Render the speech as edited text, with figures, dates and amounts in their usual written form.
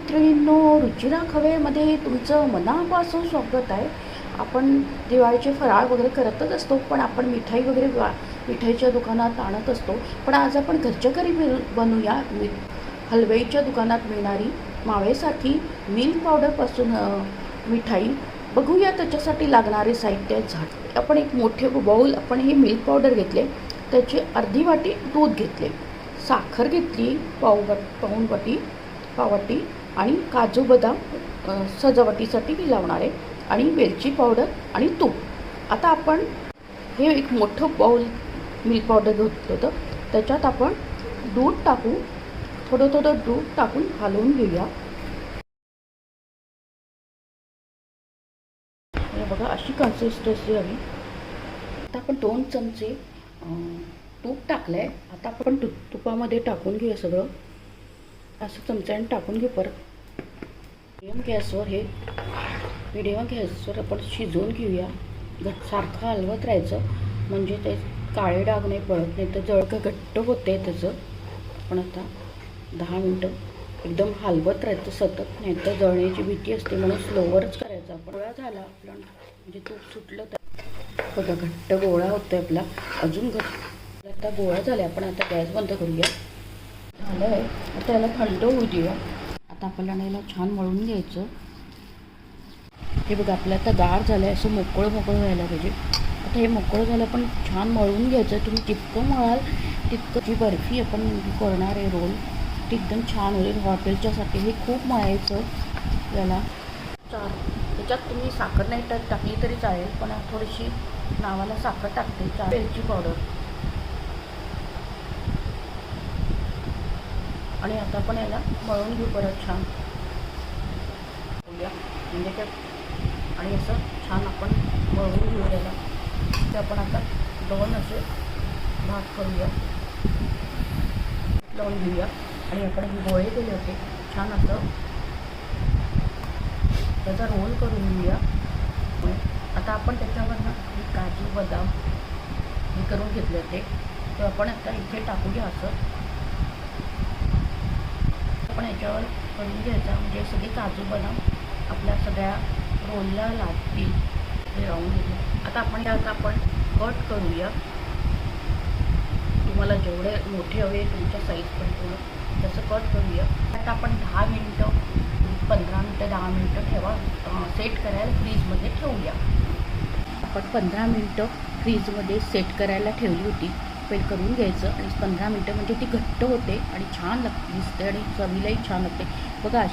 मैत्रिणींनो, रुचिरा खवेमध्ये तुमचं मनापासून स्वागत आहे. आपण दिवाळीचे फराळ वगैरे करतच असतो, पण आपण मिठाई वगैरे मिठाईच्या दुकानात आणत असतो. पण आज आपण घरच्या घरी बनवूया हलवाईच्या दुकानात मिळणारी मावेसाठी मिल्क पावडरपासून मिठाई. बघूया त्याच्यासाठी लागणारे साहित्य. झाड आपण एक मोठे बाउल आपण हे मिल्क पावडर घेतले, त्याची अर्धी वाटी दूध घेतले, साखर घेतली पाववाटी आणि काजू बदाम सजावटीसाठी मी लावणार आहे, आणि वेलची पावडर आणि तूप. आता आपण हे एक मोठं बाउल मिल्क पावडर घेतलं होतं, त्याच्यात आपण दूध टाकू, थोडं दूध टाकून हलवून घेऊया. हे बघा, अशी कन्सिस्टन्सी हवी. आता आपण 2 चमचे तूप टाकलं आहे. आता आपण तुपामध्ये टाकून घेऊया सगळं, असं चमच्याने टाकून घेऊ. परत मीडियम गॅसवर आपण शिजवून घेऊया. सारखं हलवत राहायचं, म्हणजे ते काळे डाग नाही पडत, नाही तर जळकं घट्ट होते त्याचं. आपण आता 10 मिनटं एकदम हलवत राहायचं सतत, नाही तर जळण्याची भीती असते, म्हणून स्लोवरच करायचं. आपण गोळा झाला आपला, म्हणजे तूप सुटलं तर बघा घट्ट गोळा होतोय आपला, अजून घट्ट. आता गोळा झाला, आपण आता गॅस बंद करूया. झालं आहे, आता याला थंड होऊ देऊया. आता आपल्याला याला छान मळून घ्यायचं. हे बघा, आपलं आता गार झालं आहे, असं मोकळं व्हायला पाहिजे. आता हे मोकळं झालं, पण छान मळून घ्यायचं. तुम्ही जितकं मळाल तितकं जी बर्फी आपण करणार आहे रोल, ती एकदम छान होईल. हॉटेलच्यासाठी हे खूप मळायचं याला. त्याच्यात तुम्ही साखर नाही टाकली तरी चालेल, पण थोडीशी नावाला साखर टाकते. वेलची पावडर. आणि आता आपण याला मळून घेऊ परत छान म्हणजे त्या, आणि असं छान आपण मळून घेऊ याला. ते आपण आता 2 असे भाग करूया, लावून घेऊया. आणि आपण हे गोळे केले होते, छान असं त्याचा रोल करून घेऊया. आता आपण त्याच्यावरनं काजू बदाम हे करून घेतले होते, तर आपण आता इथे टाकूया. असं आपण याच्यावर करून घ्यायचा, म्हणजे सगळे काजू बदाम आपल्या सगळ्या रोलला लागतील. हे राहून घेतलं. आता आपण कट करूया. तुम्हाला जेवढे मोठे हवे तुमच्या साईजपर्यंत तसं कट करूया. आता आपण 10 मिनटं 15 मिनटं 10 मिनटं सेट करायला फ्रीजमध्ये ठेवूया. आपण 15 मिनटं फ्रीजमध्ये सेट करायला ठेवली होती. पहिले करून घ्यायचं, आणि 15 मिनटं म्हणजे ती घट्ट होते आणि छान दिसते, आणि चवीलाही छान लागते. बघा, अशी